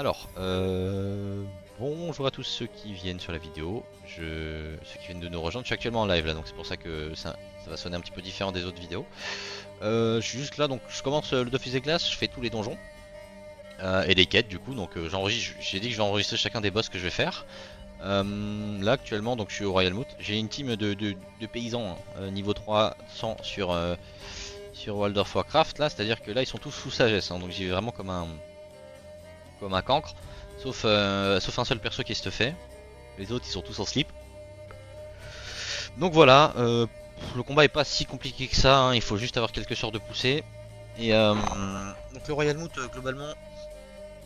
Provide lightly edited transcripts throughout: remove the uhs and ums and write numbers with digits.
Alors, bonjour à tous ceux qui viennent sur la vidéo, ceux qui viennent de nous rejoindre. Je suis actuellement en live là, donc c'est pour ça que ça va sonner un petit peu différent des autres vidéos. Je suis juste là, donc je commence le Dofus des Glaces, je fais tous les donjons et les quêtes du coup. Donc j'enregistre, j'ai dit que je vais enregistrer chacun des boss que je vais faire. Là actuellement, donc je suis au Royal Moot. J'ai une team de paysans niveau 300 sur World of Warcraft là, c'est-à-dire que là ils sont tous sous sagesse, hein, donc j'y vais vraiment comme un cancre, sauf un seul perso qui est stuffé. Les autres ils sont tous en slip. Donc voilà, le combat est pas si compliqué que ça, hein, il faut juste avoir quelques sorts de poussée. Et donc le Royal Moot globalement,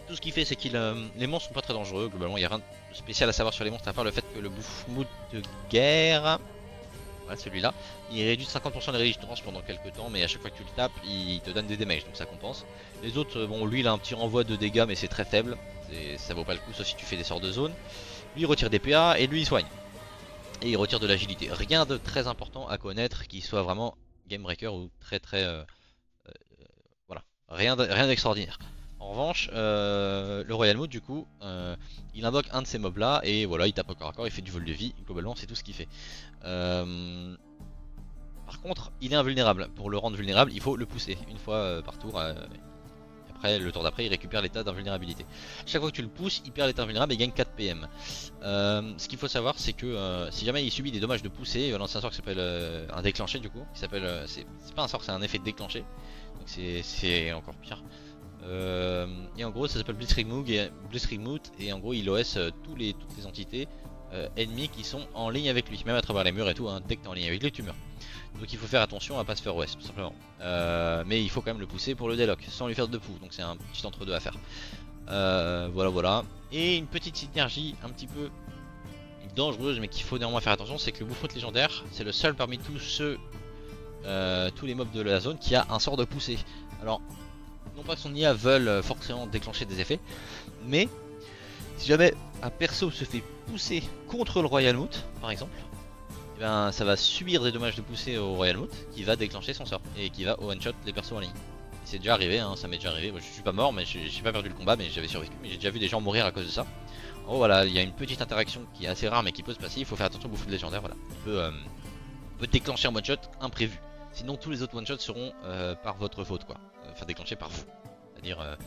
tout ce qu'il fait c'est qu'il les monstres sont pas très dangereux, globalement il n'y a rien de spécial à savoir sur les monstres à part le fait que le Boufmout de guerre, voilà celui-là, il réduit de 50% les résistances pendant quelques temps, mais à chaque fois que tu le tapes il te donne des damages, donc ça compense. Les autres, bon lui il a un petit renvoi de dégâts mais c'est très faible, ça vaut pas le coup sauf si tu fais des sorts de zone. Lui il retire des PA et lui il soigne. Et il retire de l'agilité. Rien de très important à connaître qui soit vraiment game breaker ou très voilà. Rien d'extraordinaire. En revanche, le Royal Mode du coup, il invoque un de ces mobs là et voilà, il tape au corps à corps, il fait du vol de vie, globalement c'est tout ce qu'il fait. Par contre, il est invulnérable. Pour le rendre vulnérable, il faut le pousser une fois par tour. Après, le tour d'après, il récupère l'état d'invulnérabilité. Chaque fois que tu le pousses, il perd l'état invulnérable et gagne 4 PM. Ce qu'il faut savoir, c'est que si jamais il subit des dommages de poussée, il va lancer un sort qui s'appelle un déclenché du coup. Qui s'appelle, c'est pas un sort, c'est un effet de déclenché. Donc c'est encore pire. Et en gros, ça s'appelle Blitzkrieg Moot et en gros, il OS toutes les entités ennemies qui sont en ligne avec lui, même à travers les murs et tout. Hein, dès que t'es en ligne avec lui, tu meurs. Donc il faut faire attention à pas se faire OS tout simplement. Mais il faut quand même le pousser pour le déloc sans lui faire de pou. Donc c'est un petit entre deux à faire. Voilà. Et une petite synergie un petit peu dangereuse mais qu'il faut néanmoins faire attention, c'est que le Boufmout légendaire c'est le seul parmi tous les mobs de la zone qui a un sort de poussée. Alors non pas que son IA veuille forcément déclencher des effets, mais si jamais un perso se fait pousser contre le Royal Moot par exemple, et ben, ça va subir des dommages de poussée au Royal Moot qui va déclencher son sort et qui va one shot les persos en ligne. C'est déjà arrivé, hein, ça m'est déjà arrivé. Moi, je suis pas mort, mais j'ai pas perdu le combat, mais j'avais survécu. Mais j'ai déjà vu des gens mourir à cause de ça. En gros, voilà, il y a une petite interaction qui est assez rare mais qui peut se passer. Il faut faire attention au Boufmout légendaire. Voilà, il peut déclencher un one shot imprévu. Sinon, tous les autres one shots seront par votre faute, quoi. Enfin, déclenchés par vous. C'est-à-dire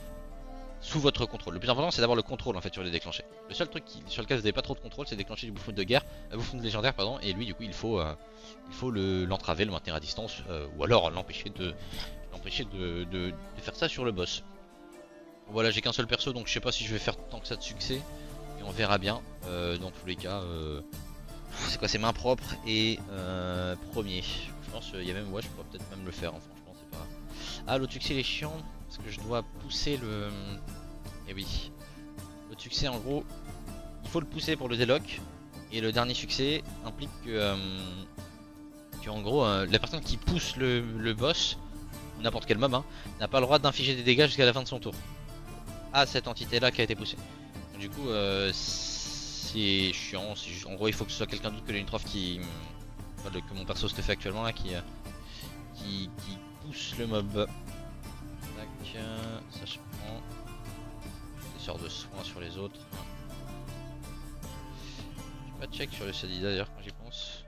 sous votre contrôle. Le plus important c'est d'avoir le contrôle en fait sur les déclenchés. Le seul truc sur lequel vous n'avez pas trop de contrôle c'est déclencher du Boufmout de guerre, Boufmout légendaire pardon, et lui du coup il faut l'entraver, le maintenir à distance, ou alors l'empêcher de faire ça sur le boss. Voilà, j'ai qu'un seul perso donc je sais pas si je vais faire tant que ça de succès, et on verra bien. Dans tous les cas, c'est quoi, c'est main propre et premier. Je pense il y a même, ouais je pourrais peut-être même le faire, hein, franchement c'est pas... Ah l'autre succès il est chiant, parce que je dois pousser le... Et oui, l'autre succès en gros, il faut le pousser pour le déloc. Et le dernier succès implique que en gros, la personne qui pousse le boss, ou n'importe quel mob, hein, n'a pas le droit d'infliger des dégâts jusqu'à la fin de son tour à cette entité là qui a été poussée. Donc, du coup, c'est chiant. En gros, il faut que ce soit quelqu'un d'autre que l'Unitrof qui... Enfin, que mon perso se fait actuellement là, qui pousse le mob. Tac, ça je prends. Des sorts de soins sur les autres. J'ai pas de check sur le Sadida d'ailleurs quand j'y pense.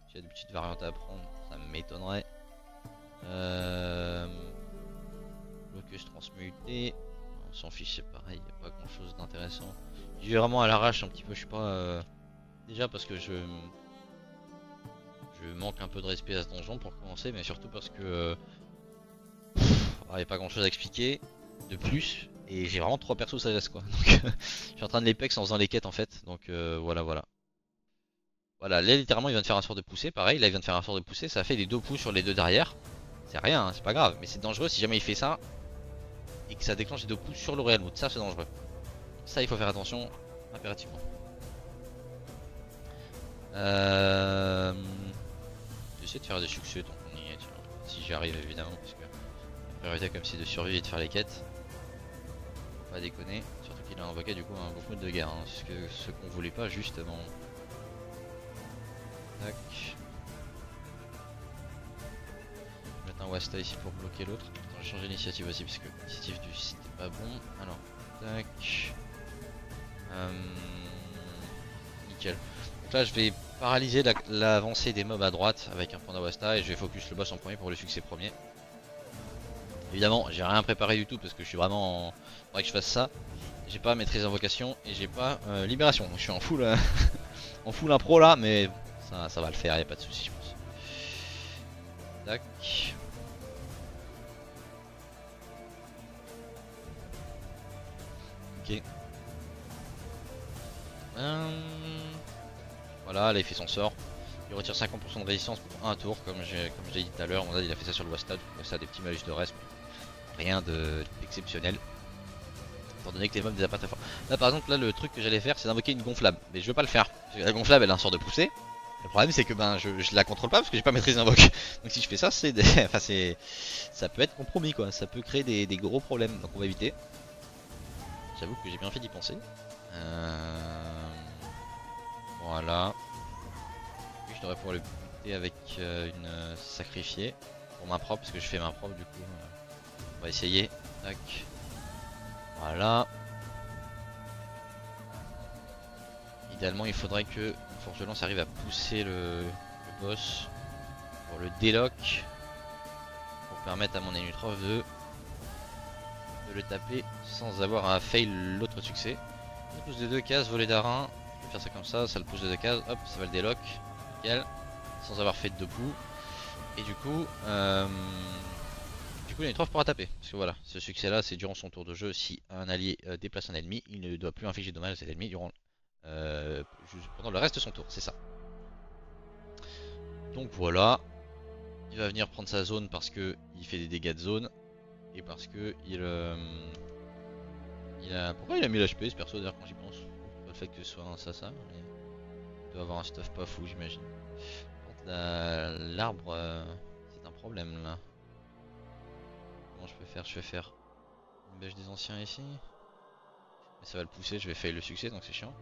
S'il y a des petites variantes à apprendre, ça m'étonnerait. Locus transmuté. On s'en fiche, c'est pareil, y a pas grand chose d'intéressant. J'y vais vraiment à l'arrache un petit peu, je suis pas. Déjà parce que je manque un peu de respect à ce donjon pour commencer, mais surtout parce que y a pas grand chose à expliquer de plus. Et j'ai vraiment 3 persos sagesse quoi. Donc je suis en train de les pex en faisant les quêtes en fait. Donc voilà. Voilà, là littéralement il vient de faire un sort de poussée, pareil, là il vient de faire un sort de poussée, ça fait des 2 pouces sur les 2 derrière. C'est rien, hein, c'est pas grave, mais c'est dangereux si jamais il fait ça et que ça déclenche les 2 pouces sur le Royal Moot, ça c'est dangereux. Ça il faut faire attention, impérativement. J'essaie de faire des succès tant qu'on y est, si j'y arrive évidemment, parce que la priorité comme c'est de survivre et de faire les quêtes. Faut pas déconner, surtout qu'il a invoqué du coup un Boufmout de guerre, hein, ce qu'on voulait pas justement. Tac. Je vais mettre un Wasta ici pour bloquer l'autre. J'ai changé l'initiative aussi parce que l'initiative du c'était pas bon. Alors, Tac. Nickel. Donc là je vais paralyser l'avancée des mobs à droite avec un point d'Awasta et je vais focus le boss en premier pour le succès premier. Évidemment j'ai rien préparé du tout parce que je suis vraiment en... Faudrait que je fasse ça. J'ai pas maîtrise d'invocation et j'ai pas libération. Donc je suis en full en full impro là, mais ça va le faire, y a pas de souci je pense. Tac. Ok. Voilà, là il fait son sort. Il retire 50% de résistance pour un tour, comme j'ai dit tout à l'heure. Il a fait ça sur le Wastad. Ça a des petits malus de reste, mais rien d'exceptionnel. Étant donné que les mobs ne pas très fort. Là par exemple, là le truc que j'allais faire c'est d'invoquer une gonflable. Mais je veux pas le faire. Parce que la gonflable elle a un sort de poussée. Le problème c'est que ben je la contrôle pas parce que j'ai pas maîtrise d'invoque. Donc si je fais ça, c'est enfin, ça peut être compromis quoi. Ça peut créer des gros problèmes. Donc on va éviter. J'avoue que j'ai bien fait d'y penser. Voilà. Je devrais pouvoir le buter avec une sacrifiée pour main propre parce que je fais main propre du coup. On va essayer. Tac. Voilà. Idéalement il faudrait que Forge de Lance arrive à pousser le boss pour le délock. Pour permettre à mon Enutrof de le taper sans avoir à fail l'autre succès. Je pousse de 2 cases, volet d'arin. Je vais faire ça comme ça le pousse de 2 cases, hop, ça va le délock. Nickel. Sans avoir fait de 2 coups. Et du coup l'Enutrof pourra taper. Parce que voilà, ce succès là c'est durant son tour de jeu. Si un allié déplace un ennemi, il ne doit plus infliger de dommages à cet ennemi durant pendant le reste de son tour, c'est ça. Donc voilà. Il va venir prendre sa zone parce que il fait des dégâts de zone. Et parce que il a... Pourquoi il a mis l'HP ce perso d'ailleurs quand j'y pense? Pas le fait que ce soit un assassin, mais il doit avoir un stuff pas fou j'imagine. L'arbre c'est un problème là. Comment je peux faire? Je vais faire une bêche des anciens ici. Mais ça va le pousser, je vais fail le succès donc c'est chiant.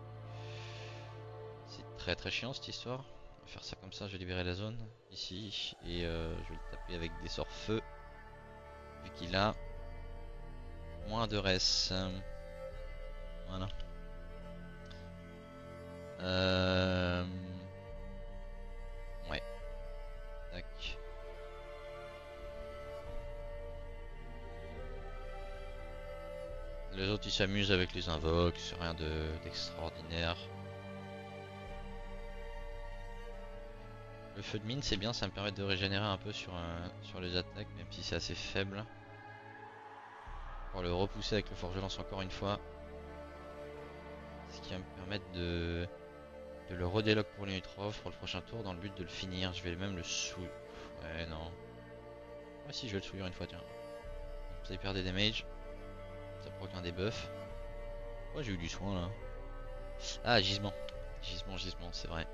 C'est très chiant cette histoire. On va faire ça comme ça, je vais libérer la zone ici. Et je vais le taper avec des sorts feu. Vu qu'il a moins de res. Voilà. Ouais. Tac. Les autres ils s'amusent avec les invoques, c'est rien d'extraordinaire. Le feu de mine c'est bien, ça me permet de régénérer un peu sur les attaques, même si c'est assez faible. Pour le repousser avec le forge-lance encore une fois. Ce qui va me permettre de le redélock pour l'Enutrof pour le prochain tour dans le but de le finir. Je vais même le souiller. Ouais non. Ouais si je vais le souiller une fois tiens. Ça perd des damage. Ça provoque un debuff. Ouais j'ai eu du soin là. Ah gisement. Gisement c'est vrai.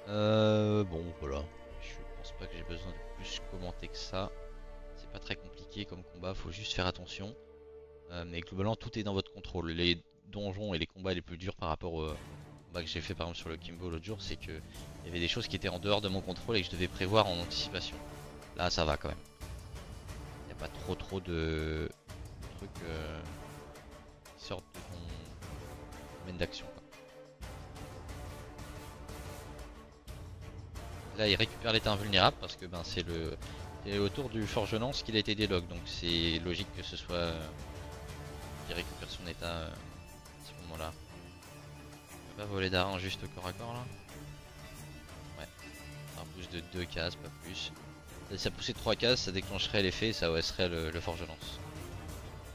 Bon voilà. Je pense pas que j'ai besoin de plus commenter que ça. C'est pas très compliqué comme combat, faut juste faire attention. Mais globalement tout est dans votre contrôle. Les donjons et les combats les plus durs par rapport au combat que j'ai fait par exemple sur le Kimbo l'autre jour, c'est que il y avait des choses qui étaient en dehors de mon contrôle et que je devais prévoir en anticipation. Là ça va quand même. Il n'y a pas trop de trucs qui sortent de ton domaine d'action. Là il récupère l'état invulnérable parce que ben c'est autour du forge-lance qu'il a été délock, donc c'est logique que ce soit qui récupère son état à ce moment là. On peut pas voler d'aran juste au corps à corps là. Ouais. Un boost de 2 cases, pas plus. Si ça poussait 3 cases, ça déclencherait l'effet et ça OSerait le forge-lance.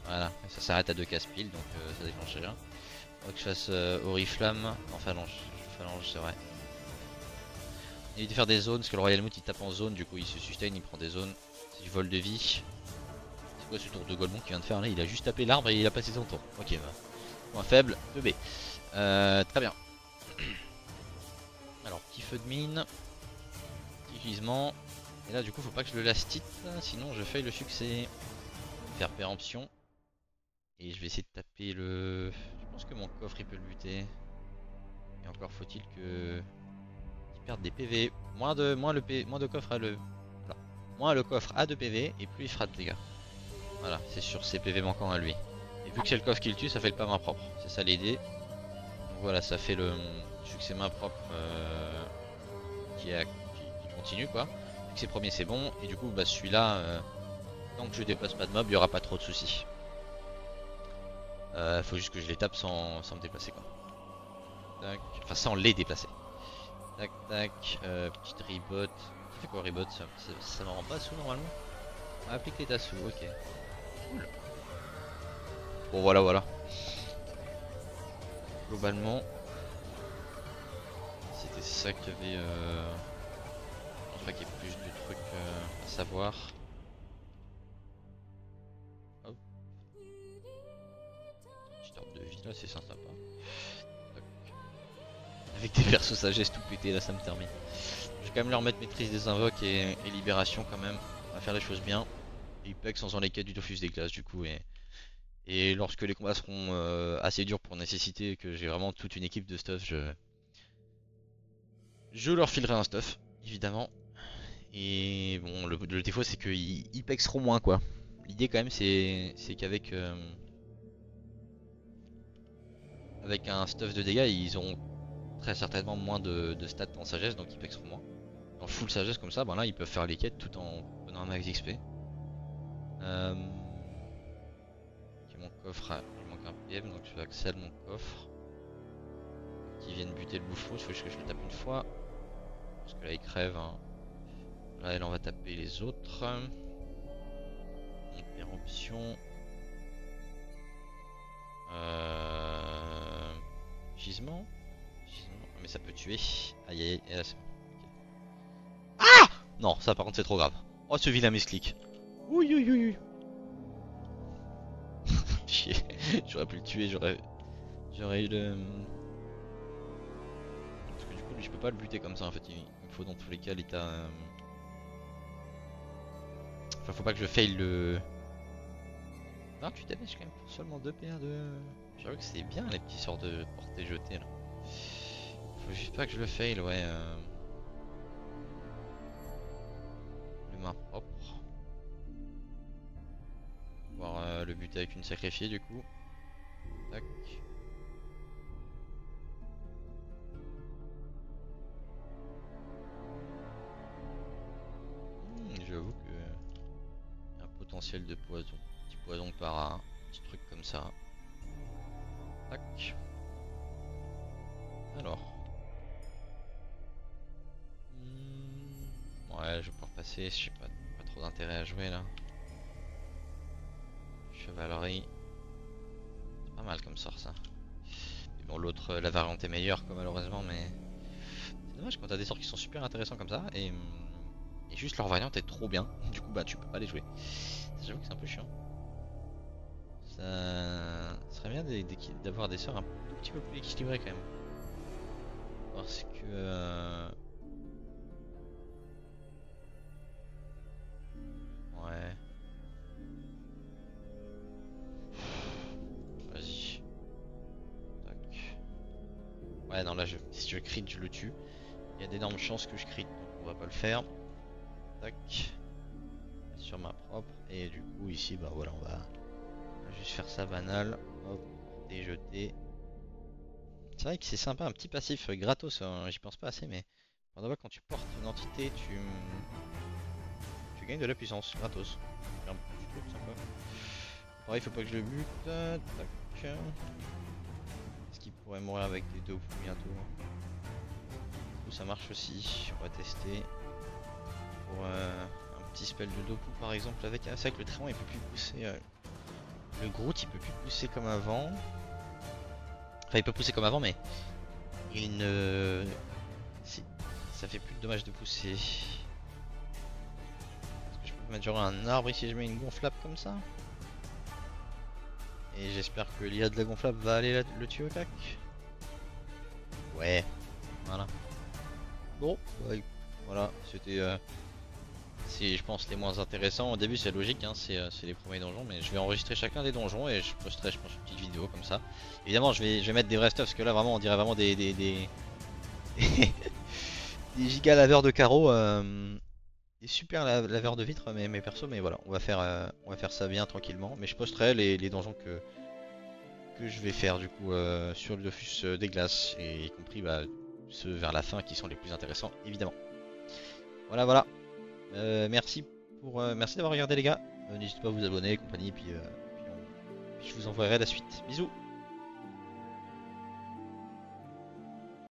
Voilà, ça s'arrête à 2 cases pile donc ça déclenche rien. Faut que je fasse Oriflamme en phalange. Phalange c'est vrai. Évite de faire des zones parce que le Royal Moot il tape en zone, du coup il se sustain, il prend des zones. C'est du vol de vie. C'est quoi ce tour de Golemon qui vient de faire là? Il a juste tapé l'arbre et il a passé son tour. Ok, bah. Point faible, 2B. Très bien. Alors, petit feu de mine. Petit gisement. Et là du coup faut pas que je le lasse titre, sinon je faille le succès. Faire péremption. Et je vais essayer de taper le... Je pense que mon coffre il peut le buter. Et encore faut-il que... perdre des PV. Moins de coffre à le... Voilà. Moins le coffre a de PV et plus il fera de dégâts. Voilà, c'est sur ses PV manquants à lui. Et vu que c'est le coffre qui le tue, ça fait le pas main propre. C'est ça l'idée. Donc voilà, ça fait le succès main propre qui continue quoi. Vu que c'est premier, c'est bon. Et du coup, bah, celui-là, tant que je déplace pas de mob, il y aura pas trop de soucis. Faut juste que je les tape sans me déplacer quoi. Tac. Enfin, sans les déplacer. Tac tac. Petite rebot. Ça fait quoi rebot ça me rend pas sous normalement. On applique les tassos, ok. Cool. Bon voilà voilà. Globalement, c'était ça qu'il y avait. Je pense pas qu'il y ait plus de trucs à savoir. Hop. Petite arbre de vie là, c'est sympa. Tac. Avec des persos sagesse tout pété là, ça me termine. Je vais quand même leur mettre maîtrise des invoques et libération quand même. On va faire les choses bien. Et Ipex en faisant les quêtes du Dofus des glaces du coup. Et lorsque les combats seront assez durs pour nécessiter que j'ai vraiment toute une équipe de stuff, je leur filerai un stuff, évidemment. Et bon, le défaut c'est qu'ils pexeront moins quoi. L'idée quand même c'est qu'avec avec un stuff de dégâts, ils auront très certainement moins de stats en sagesse, donc ils pexeront moins. En full sagesse comme ça, ben là ils peuvent faire les quêtes tout en prenant un max XP. Mon coffre, il manque un PM, donc je vais accéder mon coffre. Qui viennent buter le bouffon, il faut juste que je le tape une fois. Parce que là il crève. Hein. Là elle en va taper les autres. Interruption. Gisement. Mais ça peut tuer. Aïe aïe aïe. Okay. Ah non, ça par contre c'est trop grave. Oh ce vilain misclick. Ouïe ouïe ouïe. Chier. J'aurais pu le tuer, j'aurais eu le... Parce que du coup lui je peux pas le buter comme ça en fait, il me faut dans tous les cas l'état... Enfin faut pas que je fail le... 28 damage quand même pour seulement 2 PA de... J'avoue que c'est bien les petits sorts de portée jetée là. Faut juste pas que je le fail, ouais. Le main propre. Pouvoir le buter avec une sacrifiée du coup. Tac. J'avoue que y a un potentiel de poison. Petit poison par un petit truc comme ça. Tac. Alors. Ouais, je vais pouvoir passer, je sais pas trop d'intérêt à jouer là. Chevalerie. C'est pas mal comme sort ça. Et bon l'autre, la variante est meilleure quoi malheureusement mais... C'est dommage quand t'as des sorts qui sont super intéressants comme ça et juste leur variante est trop bien. Du coup bah tu peux pas les jouer. J'avoue que c'est un peu chiant. Ça serait bien d'avoir des sorts un tout petit peu plus équilibrés quand même. Parce que... Ouais. Vas-y. Tac. Ouais non là si je crit je le tue. Il y a d'énormes chances que je crit donc on va pas le faire. Tac. Sur ma propre. Et du coup ici bah voilà on va juste faire ça banal. Hop. Déjeter. C'est vrai que c'est sympa un petit passif gratos, j'y pense pas assez mais pendant quand tu portes une entité tu gagnes de la puissance gratos. C'est un petit truc sympa. Pareil faut pas que je le bute. Tac. Est-ce qu'il pourrait mourir avec des dopes bientôt? Du coup ça marche aussi, on va tester. Pour un petit spell de dopu par exemple avec... Ah, c'est vrai que le Tréant il peut plus pousser... Le Groot il peut plus pousser comme avant. Enfin il peut pousser comme avant mais... Il ne... Si... Ça fait plus de dommages de pousser. Est-ce que je peux mettre genre un arbre ici si je mets une gonflable comme ça? Et j'espère que l'IA de la gonflable va aller le tuer au tac. Ouais. Voilà. Bon, ouais, voilà, c'était... C'est je pense les moins intéressants. Au début c'est logique, hein, c'est les premiers donjons, mais je vais enregistrer chacun des donjons et je posterai je pense une petite vidéo comme ça. Évidemment je vais mettre des vrais stuff parce que là vraiment on dirait vraiment des giga laveurs de carreaux, des super laveurs de vitres mes persos, mais voilà on va faire ça bien tranquillement. Mais je posterai les donjons que je vais faire du coup sur le Dofus des glaces, et y compris bah, ceux vers la fin qui sont les plus intéressants évidemment. Voilà voilà. Merci d'avoir regardé les gars. N'hésitez pas à vous abonner et compagnie, puis je vous envoierai la suite. Bisous.